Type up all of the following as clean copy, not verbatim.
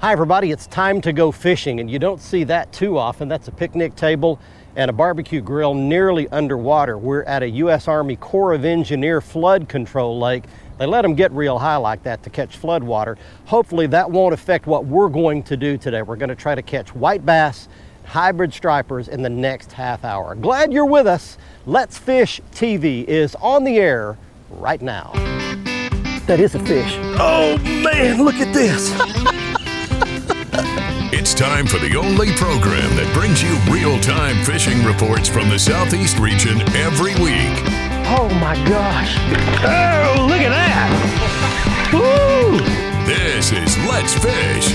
Hi everybody, it's time to go fishing, and you don't see that too often. That's a picnic table and a barbecue grill nearly underwater. We're at a U.S. Army Corps of Engineer flood control lake. They let them get real high like that to catch flood water. Hopefully that won't affect what we're going to do today. We're going to try to catch white bass, hybrid stripers in the next half hour. Glad you're with us. Let's Fish TV is on the air right now. That is a fish. Oh man, look at this. It's time for the only program that brings you real-time fishing reports from the Southeast region every week. Oh my gosh. Oh, look at that. Woo! This is Let's Fish.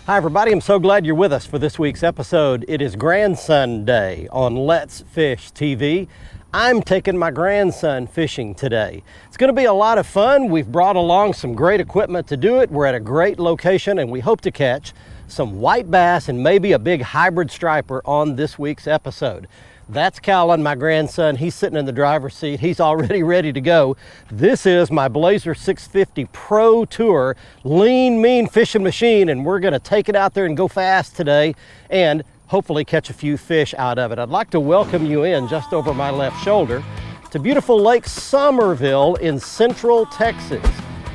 Hi everybody, I'm so glad you're with us for this week's episode. It is Grandson Day on Let's Fish TV. I'm taking my grandson fishing today. It's going to be a lot of fun. We've brought along some great equipment to do it. We're at a great location and we hope to catch some white bass and maybe a big hybrid striper on this week's episode. That's Callan, my grandson. He's sitting in the driver's seat. He's already ready to go. This is my Blazer 650 Pro Tour lean, mean fishing machine, and we're going to take it out there and go fast today and hopefully catch a few fish out of it. I'd like to welcome you in just over my left shoulder to beautiful Lake Somerville in Central Texas.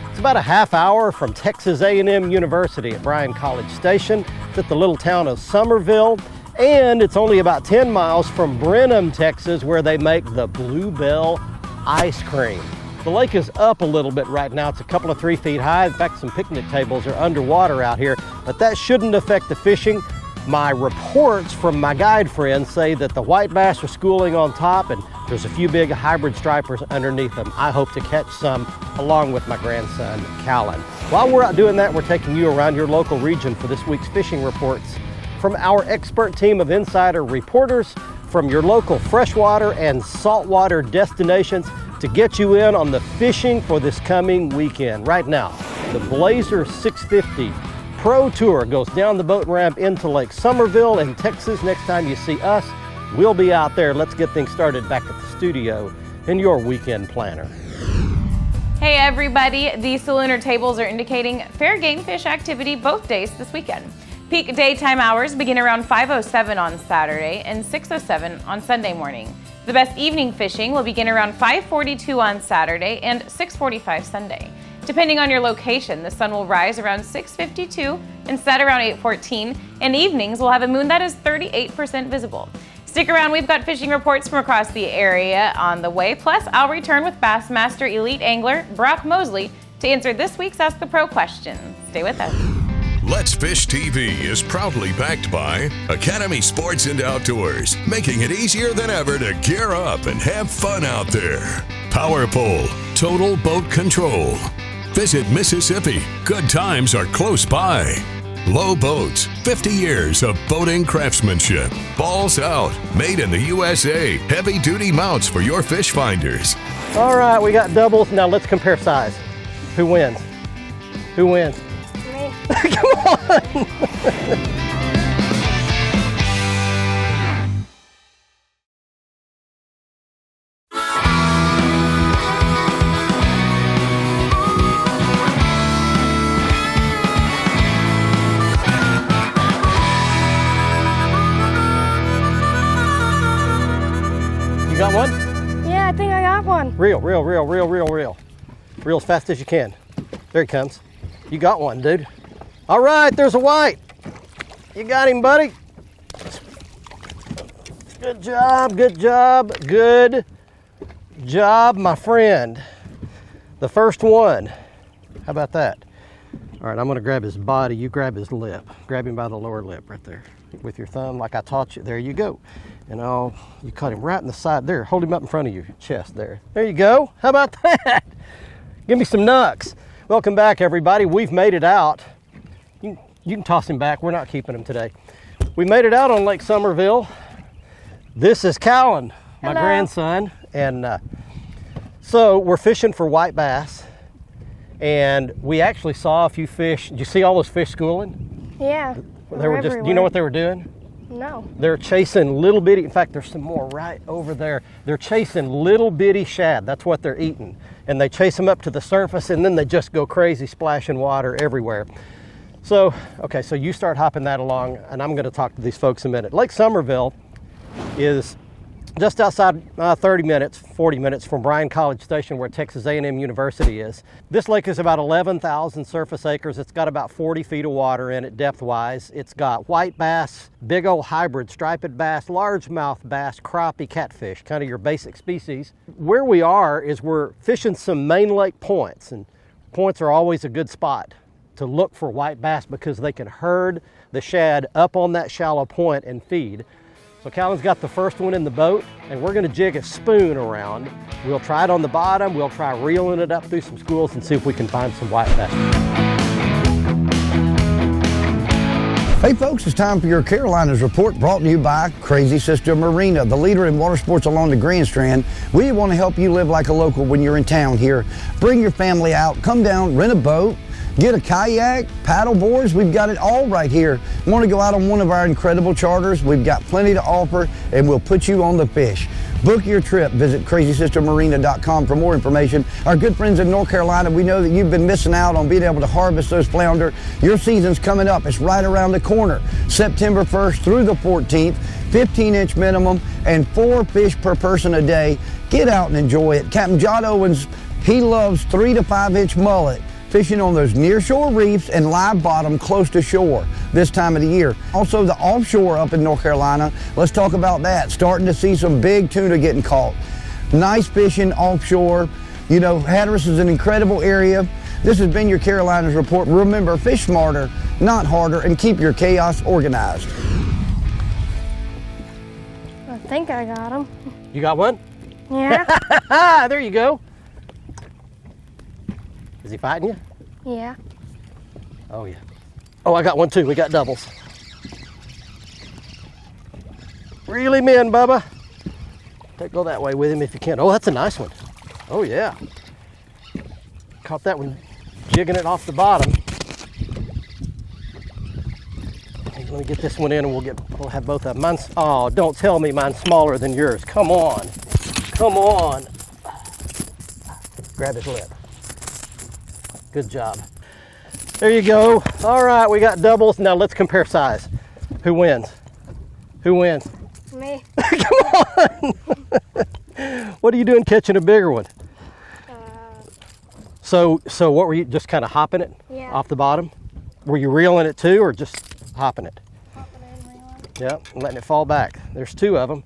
It's about a half hour from Texas A&M University at Bryan College Station. It's at the little town of Somerville, and it's only about 10 miles from Brenham, Texas, where they make the Bluebell ice cream. The lake is up a little bit right now. It's a couple of 3 feet high. In fact, some picnic tables are underwater out here, but that shouldn't affect the fishing. My reports from my guide friends say that the white bass are schooling on top and there's a few big hybrid stripers underneath them. I hope to catch some along with my grandson, Callan. While we're out doing that, we're taking you around your local region for this week's fishing reports from our expert team of insider reporters from your local freshwater and saltwater destinations to get you in on the fishing for this coming weekend. Right now, the Blazer 650 Pro Tour goes down the boat ramp into Lake Somerville in Texas. Next time you see us, we'll be out there. Let's get things started back at the studio in your weekend planner. Hey everybody, the saloon tables are indicating fair game fish activity both days this weekend. Peak daytime hours begin around 5:07 on Saturday and 6:07 on Sunday morning. The best evening fishing will begin around 5:42 on Saturday and 6:45 Sunday. Depending on your location, the sun will rise around 6:52 and set around 8:14, and evenings will have a moon that is 38% visible. Stick around, we've got fishing reports from across the area on the way, plus I'll return with Bassmaster Elite Angler Brock Mosley to answer this week's Ask the Pro questions. Stay with us. Let's Fish TV is proudly backed by Academy Sports and Outdoors, making it easier than ever to gear up and have fun out there. Power Pole, total boat control. Visit Mississippi. Good times are close by. Low Boats, 50 years of boating craftsmanship. Balls Out, made in the USA. Heavy-duty mounts for your fish finders. All right, we got doubles. Now let's compare size. Who wins? Who wins? Me. Come on! You got one? Yeah, I think I got one. Reel. Reel as fast as you can. There he comes. You got one, dude. All right, there's a white. You got him, buddy. Good job, my friend. The first one. How about that? All right, I'm gonna grab his body. You grab his lip. Grab him by the lower lip right there. With your thumb, like I taught you. There you go. And you caught him right in the side there. Hold him up in front of your chest there. There you go. How about that? Give me some knucks. Welcome back, everybody. We've made it out. You can toss him back. We're not keeping him today. We made it out on Lake Somerville. This is Callan, my grandson. And so we're fishing for white bass. And we actually saw a few fish. Did you see all those fish schooling? Yeah. They were just, do you know what they were doing? No. They're chasing little bitty, in fact, there's some more right over there. They're chasing little bitty shad. That's what they're eating. And they chase them up to the surface and then they just go crazy, splashing water everywhere. So, okay, so you start hopping that along and I'm gonna talk to these folks in a minute. Lake Somerville is just outside 40 minutes from Bryan College Station where Texas A&M University is. This lake is about 11,000 surface acres. It's got about 40 feet of water in it depth-wise. It's got white bass, big old hybrid striped bass, largemouth bass, crappie, catfish, kind of your basic species. Where we are is we're fishing some main lake points, and points are always a good spot to look for white bass because they can herd the shad up on that shallow point and feed. So Callan's got the first one in the boat, and we're gonna jig a spoon around. We'll try it on the bottom, we'll try reeling it up through some schools and see if we can find some white bass. Hey folks, it's time for your Carolinas Report, brought to you by Crazy Sister Marina, the leader in water sports along the Grand Strand. We want to help you live like a local when you're in town here. Bring your family out, come down, rent a boat, get a kayak, paddle boards, we've got it all right here. Want to go out on one of our incredible charters? We've got plenty to offer and we'll put you on the fish. Book your trip. Visit crazysistermarina.com for more information. Our good friends in North Carolina, we know that you've been missing out on being able to harvest those flounder. Your season's coming up. It's right around the corner. September 1st through the 14th, 15-inch minimum and 4 fish per person a day. Get out and enjoy it. Captain John Owens, he loves 3 to 5-inch mullet, fishing on those near-shore reefs and live bottom close to shore this time of the year. Also the offshore up in North Carolina, let's talk about that. Starting to see some big tuna getting caught. Nice fishing offshore. You know, Hatteras is an incredible area. This has been your Carolinas Report. Remember, fish smarter, not harder, and keep your chaos organized. I think I got him. You got one? Yeah. There you go. Is he fighting you? Yeah. Oh yeah. Oh, I got one too. We got doubles. Reel him in, Bubba. Go that way with him if you can. Oh, that's a nice one. Oh yeah. Caught that one jigging it off the bottom. Let me get this one in and we'll have both of them. Mine's, oh, don't tell me mine's smaller than yours. Come on. Come on. Grab his lip. Good job. There you go. All right, we got doubles. Now let's compare size. Who wins? Who wins? Me. Come on. What are you doing catching a bigger one? So what were you, just kind of hopping it? Yeah. Off the bottom? Were you reeling it too or just hopping it? Hopping in, reeling. Yep, and letting it fall back. There's 2 of them.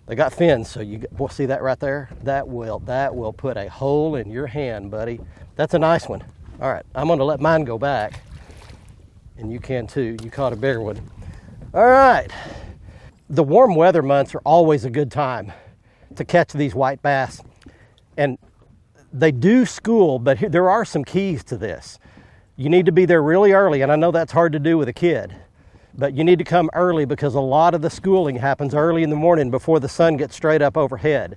They got fins, so we'll see that right there? That will put a hole in your hand, buddy. That's a nice one. All right, I'm gonna let mine go back, and you can too. You caught a bigger one. All right. The warm weather months are always a good time to catch these white bass. And they do school, but there are some keys to this. You need to be there really early, and I know that's hard to do with a kid, but you need to come early because a lot of the schooling happens early in the morning before the sun gets straight up overhead.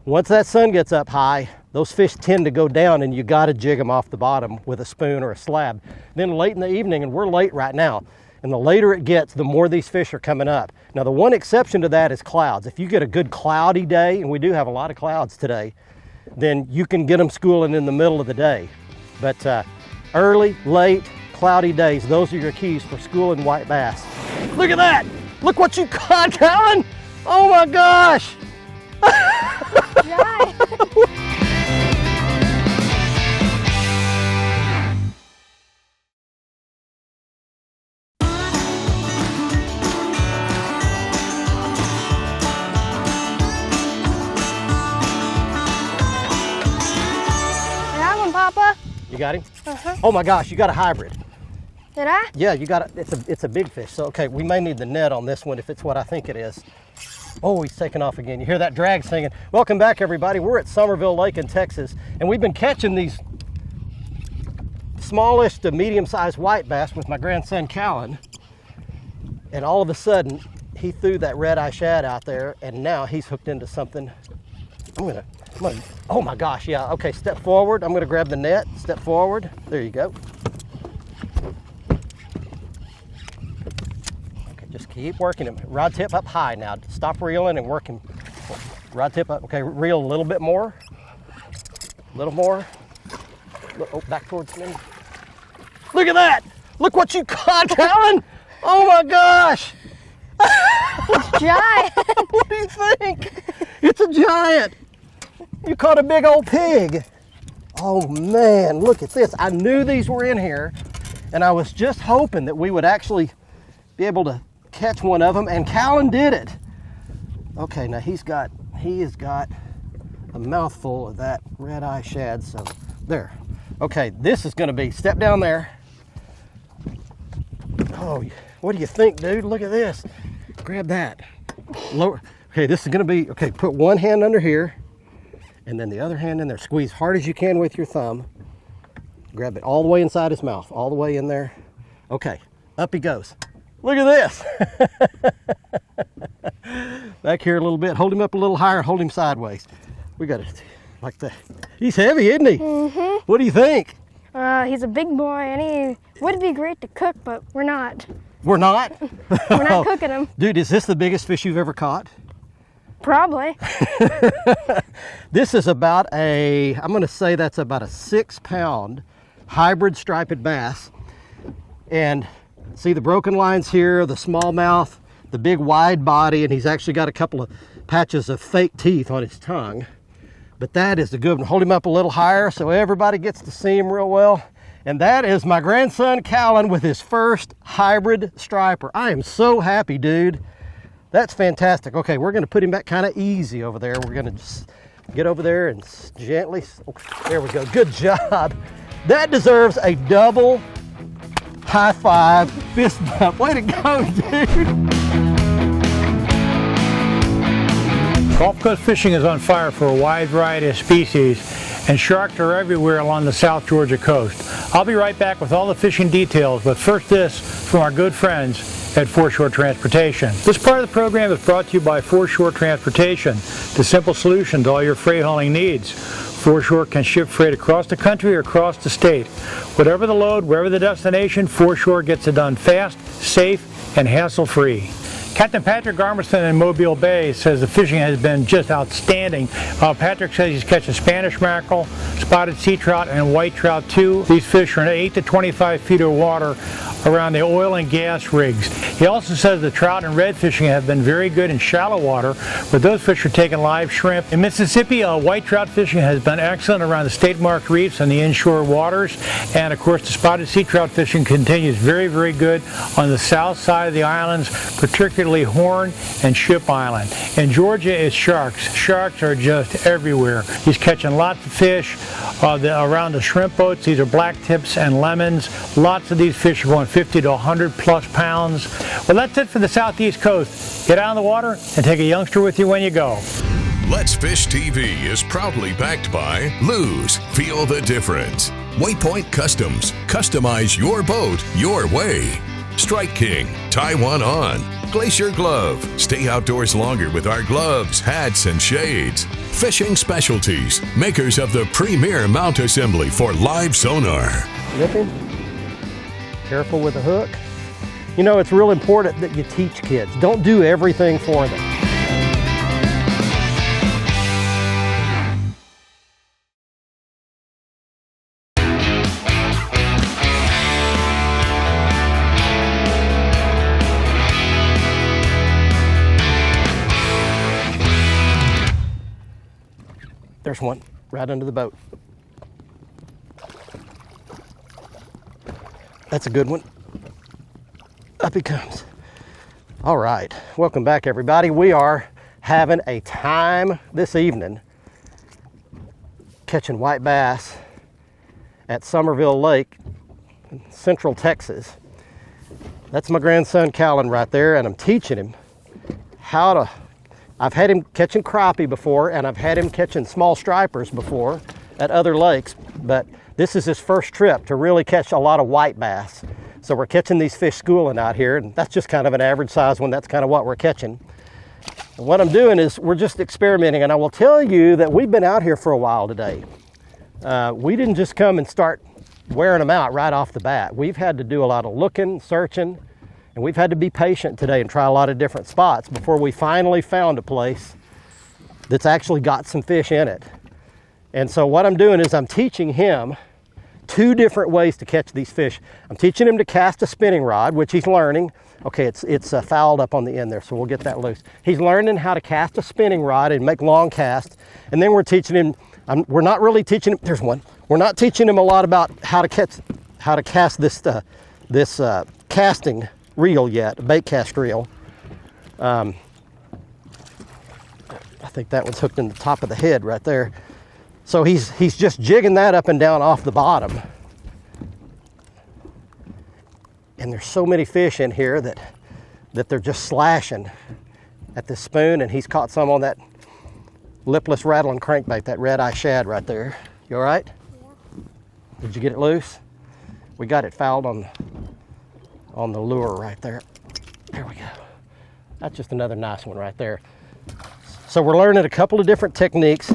Once that sun gets up high, those fish tend to go down and you gotta jig them off the bottom with a spoon or a slab. Then late in the evening, and we're late right now, and the later it gets, the more these fish are coming up. Now the one exception to that is clouds. If you get a good cloudy day, and we do have a lot of clouds today, then you can get them schooling in the middle of the day. But early, late, cloudy days, those are your keys for schooling white bass. Look at that! Look what you caught, Colin! Oh my gosh! Right. Got one, Papa. You got him? Uh-huh. Oh my gosh, you got a hybrid. Did I? Yeah, you got it. It's a big fish. So okay, we may need the net on this one if it's what I think it is. Oh, he's taking off again. You hear that drag singing. Welcome back, everybody. We're at Somerville Lake in Texas, and we've been catching these smallish to medium-sized white bass with my grandson Callan. And all of a sudden, he threw that red-eye shad out there, and now he's hooked into something. I'm gonna, oh my gosh, yeah. Okay, step forward. I'm gonna grab the net. Step forward. There you go. Okay, just Keep working him. Rod tip up high now. Stop reeling and work him. Rod tip up. Okay, reel a little bit more. A little more. Oh, back towards me. Look at that! Look what you caught, Callan! Oh my gosh! Giant. What do you think? It's a giant. You caught a big old pig. Oh man, look at this. I knew these were in here, and I was just hoping that we would actually be able to catch one of them, and Callan did it. Okay, now he has got a mouthful of that red eye shad, so there. Okay, this is gonna be, step down there. Oh, what do you think, dude? Look at this. Grab that. Lower. Okay, this is gonna be, okay, put one hand under here, and then the other hand in there. Squeeze hard as you can with your thumb. Grab it all the way inside his mouth, all the way in there. Okay, up he goes. Look at this. Back here a little bit. Hold him up a little higher, hold him sideways. We got it like that. He's heavy, isn't he? Mm-hmm. What do you think? He's a big boy, and he would be great to cook, but we're not. We're not? We're not cooking him. Dude, is this the biggest fish you've ever caught? Probably. This is about I'm gonna say that's about a 6-pound hybrid striped bass. And see the broken lines here, the smallmouth, the big wide body, and he's actually got a couple of patches of fake teeth on his tongue. But that is the good one. Hold him up a little higher so everybody gets to see him real well. And that is my grandson Callan with his first hybrid striper. I am so happy, dude. That's fantastic. Okay, we're gonna put him back kind of easy over there. We're gonna just get over there and gently, okay, there we go, good job. That deserves a double high five, fist bump. Way to go, dude. Gulf Coast fishing is on fire for a wide variety of species, and sharks are everywhere along the South Georgia coast. I'll be right back with all the fishing details, but first this from our good friends at Foreshore Transportation. This part of the program is brought to you by Foreshore Transportation, the simple solution to all your freight hauling needs. Foreshore can ship freight across the country or across the state. Whatever the load, wherever the destination, Foreshore gets it done fast, safe, and hassle-free. Captain Patrick Garmerson in Mobile Bay says the fishing has been just outstanding. Patrick says he's catching Spanish mackerel, spotted sea trout, and white trout too. These fish are in 8 to 25 feet of water around the oil and gas rigs. He also says the trout and red fishing have been very good in shallow water, but those fish are taking live shrimp. In Mississippi, white trout fishing has been excellent around the state-marked reefs and the inshore waters, and of course the spotted sea trout fishing continues very, very good on the south side of the islands, particularly Horn and Ship Island. In Georgia, it's sharks. Sharks are just everywhere. He's catching lots of fish around the shrimp boats. These are black tips and lemons. Lots of these fish are going 50 to 100 plus pounds. Well, that's it for the Southeast Coast. Get out on the water and take a youngster with you when you go. Let's Fish TV is proudly backed by Lose. Feel the difference. Waypoint Customs. Customize your boat your way. Strike King. Tie one on. Glacier Glove. Stay outdoors longer with our gloves, hats, and shades. Fishing Specialties. Makers of the premier mount assembly for live sonar. Nip him. Careful with the hook. You know, it's real important that you teach kids. Don't do everything for them. There's one right under the boat. That's a good one. Up he comes. All right, welcome back everybody. We are having a time this evening catching white bass at Somerville Lake, Central Texas. That's my grandson Callan right there, and I'm teaching him how to, I've had him catching crappie before, and I've had him catching small stripers before at other lakes, but this is his first trip to really catch a lot of white bass. So we're catching these fish schooling out here, and that's just kind of an average size one. That's kind of what we're catching. And what I'm doing is we're just experimenting, and I will tell you that we've been out here for a while today. We didn't just come and start wearing them out right off the bat. We've had to do a lot of looking, searching, And we've had to be patient today and try a lot of different spots before we finally found a place that's actually got some fish in it. And so what I'm doing is I'm teaching him 2 different ways to catch these fish. I'm teaching him to cast a spinning rod, which he's learning. Okay, it's fouled up on the end there, so we'll get that loose. He's learning how to cast a spinning rod and make long casts. And then we're teaching him, we're not really teaching him, there's one. We're not teaching him a lot about how to cast this casting reel yet, a bait cast reel. I think that one's hooked in the top of the head right there. So he's just jigging that up and down off the bottom. And there's so many fish in here that they're just slashing at this spoon, and he's caught some on that lipless rattling crankbait, that red-eye shad right there. You all right? Yeah. Did you get it loose? We got it fouled on the lure right there. There we go. That's just another nice one right there. So we're learning a couple of different techniques.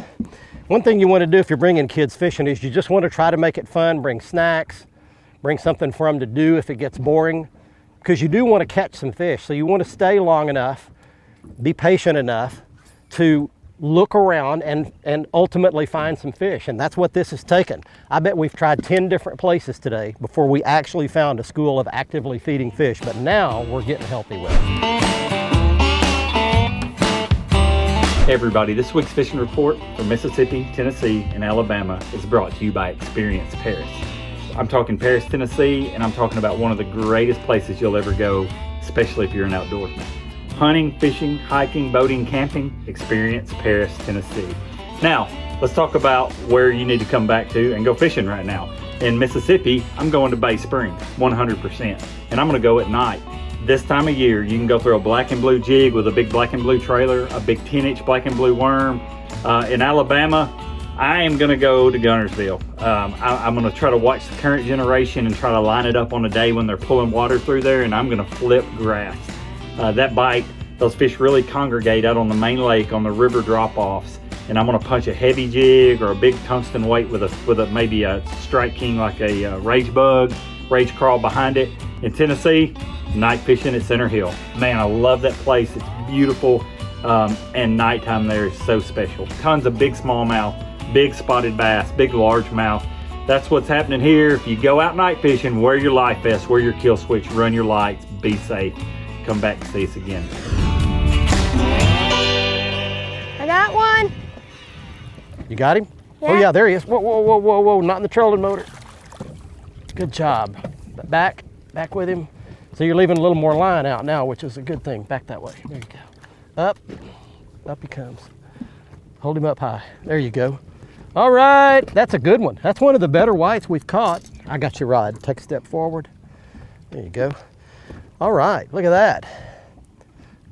One thing you want to do if you're bringing kids fishing is you just want to try to make it fun. Bring snacks, bring something for them to do if it gets boring, because you do want to catch some fish. So you want to stay long enough, be patient enough to look around and ultimately find some fish. And that's what this has taken. I bet we've tried 10 different places today before we actually found a school of actively feeding fish, but now we're getting healthy with it. Hey everybody, this week's fishing report from Mississippi, Tennessee, and Alabama is brought to you by Experience Paris. I'm talking Paris, Tennessee, and I'm talking about one of the greatest places you'll ever go, especially if you're an outdoorsman. Hunting, fishing, hiking, boating, camping, Experience Paris, Tennessee. Now, let's talk about where you need to come back to and go fishing right now. In Mississippi, I'm going to Bay Springs, 100%, and I'm going to go at night. This time of year, you can go through a black and blue jig with a big black and blue trailer, a big 10-inch black and blue worm. In Alabama, I am going to go to Guntersville. I'm going to try to watch the current generation and try to line it up on a day when they're pulling water through there, and I'm going to flip grass. That bite, those fish really congregate out on the main lake on the river drop-offs, and I'm going to punch a heavy jig or a big tungsten weight with a maybe a strike king like a rage bug, rage crawl behind it. In Tennessee, night fishing at Center Hill. Man, I love that place. It's beautiful, and nighttime there is so special. Tons of big smallmouth, big spotted bass, big largemouth. That's what's happening here. If you go out night fishing, wear your life vest, wear your kill switch, run your lights, be safe. Come back and see us again. I got one. You got him? Yeah. Oh yeah, there he is. Whoa, whoa, whoa, whoa, whoa, not in the trolling motor. Good job. Back with him. So you're leaving a little more line out now, which is a good thing. Back that way. There you go. Up he comes. Hold him up high. There you go. All right, that's a good one. That's one of the better whites we've caught. I got your rod. Take a step forward. There you go. All right, look at that.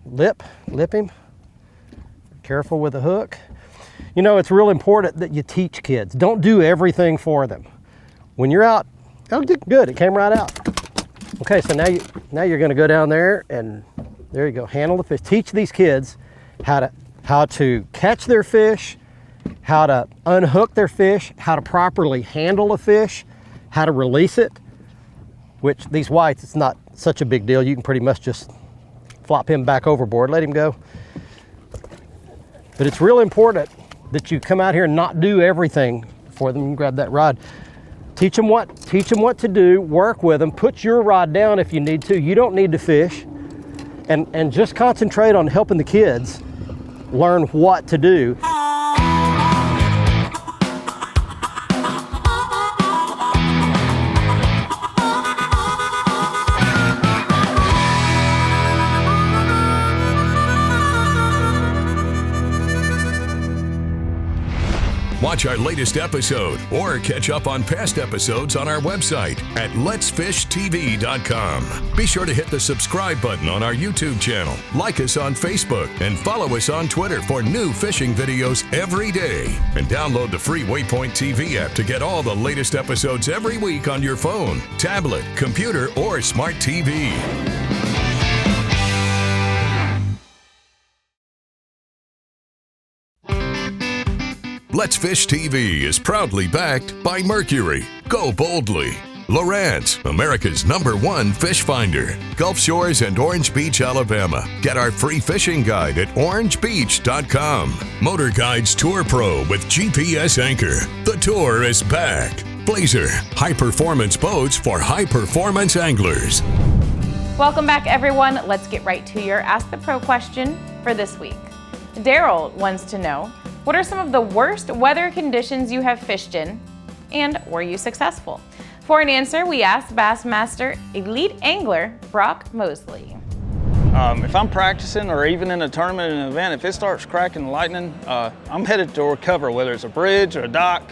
Lip him. Careful with the hook. You know, it's real important that you teach kids. Don't do everything for them. When you're out, oh, good, it came right out. Okay, so now you're going to go down there and there you go, handle the fish. Teach these kids how to catch their fish, how to unhook their fish, how to properly handle a fish, how to release it, which these whites, it's not such a big deal. You can pretty much just flop him back overboard, let him go. But it's real important that you come out here and not do everything for them. Grab that rod. Teach them what to do, work with them, put your rod down if you need to. You don't need to fish. And just concentrate on helping the kids learn what to do. Watch our latest episode or catch up on past episodes on our website at letsfishtv.com. Be sure to hit the subscribe button on our YouTube channel, like us on Facebook, and follow us on Twitter for new fishing videos every day. And download the free Waypoint TV app to get all the latest episodes every week on your phone, tablet, computer, or smart TV. Let's Fish TV is proudly backed by Mercury. Go boldly. Lowrance, America's #1 fish finder. Gulf Shores and Orange Beach, Alabama. Get our free fishing guide at orangebeach.com. MotorGuide's Tour Pro with GPS anchor. The tour is back. Blazer, high-performance boats for high-performance anglers. Welcome back, everyone. Let's get right to your Ask the Pro question for this week. Daryl wants to know, what are some of the worst weather conditions you have fished in, and were you successful? For an answer, we asked Bassmaster Elite Angler Brock Mosley. If I'm practicing or even in a tournament and an event, if it starts cracking and lightning, I'm headed toward cover, whether it's a bridge or a dock,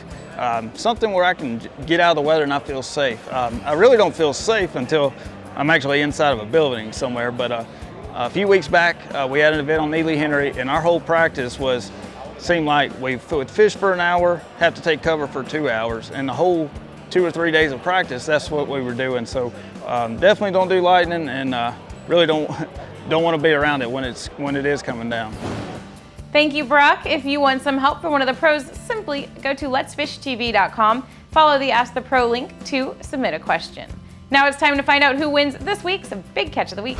something where I can get out of the weather and I feel safe. I really don't feel safe until I'm actually inside of a building somewhere, but a few weeks back, we had an event on Neely Henry, and our whole practice seemed like we would fish for an hour, have to take cover for 2 hours, and the whole 2 or 3 days of practice, that's what we were doing. So definitely don't do lightning, and really don't want to be around it when it is coming down. Thank you, Brock. If you want some help from one of the pros, simply go to letsfishtv.com, follow the Ask the Pro link to submit a question. Now it's time to find out who wins this week's Big Catch of the Week.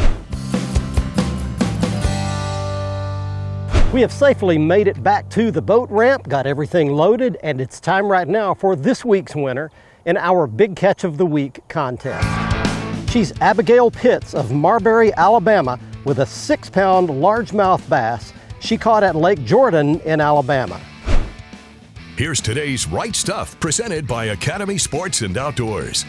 We have safely made it back to the boat ramp, got everything loaded, and it's time right now for this week's winner in our Big Catch of the Week contest. She's Abigail Pitts of Marbury, Alabama, with a 6-pound largemouth bass she caught at Lake Jordan in Alabama. Here's today's Right Stuff, presented by Academy Sports and Outdoors.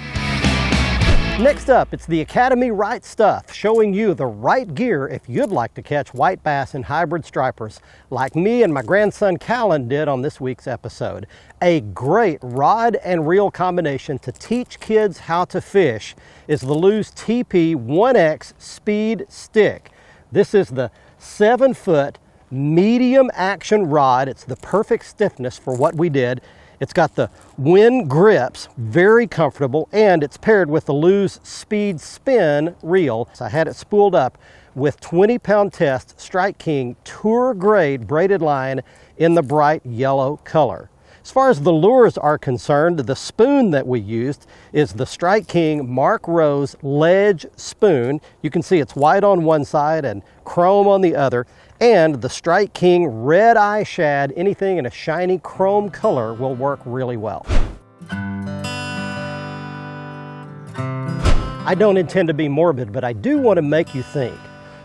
Next up, it's the Academy Right Stuff, showing you the right gear if you'd like to catch white bass and hybrid stripers, like me and my grandson Callan did on this week's episode. A great rod and reel combination to teach kids how to fish is the Lew's TP 1X Speed Stick. This is the 7-foot medium action rod. It's the perfect stiffness for what we did. It's got the wind grips, very comfortable, and it's paired with the Lew's Speed Spin reel. So I had it spooled up with 20-pound test Strike King tour grade braided line in the bright yellow color. As far as the lures are concerned, the spoon that we used is the Strike King Mark Rose Ledge spoon. You can see it's white on one side and chrome on the other. And the Strike King Red Eye Shad, anything in a shiny chrome color will work really well. I don't intend to be morbid, but I do want to make you think.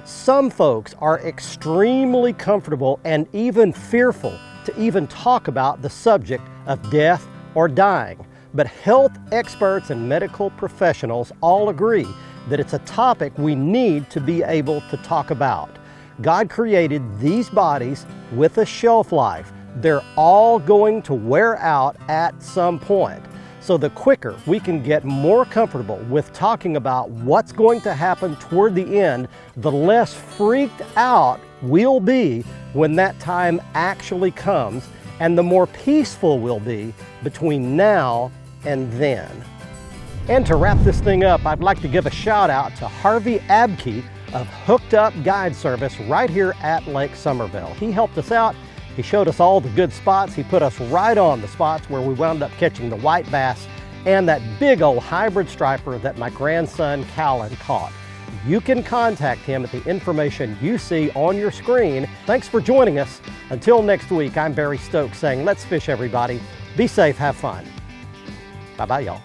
Some folks are extremely comfortable and even fearful to even talk about the subject of death or dying. But health experts and medical professionals all agree that it's a topic we need to be able to talk about. God created these bodies with a shelf life. They're all going to wear out at some point. So the quicker we can get more comfortable with talking about what's going to happen toward the end, the less freaked out we'll be when that time actually comes, and the more peaceful we'll be between now and then. And to wrap this thing up, I'd like to give a shout out to Harvey Abke of Hooked Up Guide Service right here at Lake Somerville. He helped us out. He showed us all the good spots. He put us right on the spots where we wound up catching the white bass and that big old hybrid striper that my grandson Callan caught. You can contact him at the information you see on your screen. Thanks for joining us. Until next week, I'm Barry Stokes saying, let's fish, everybody. Be safe, have fun. Bye-bye, y'all.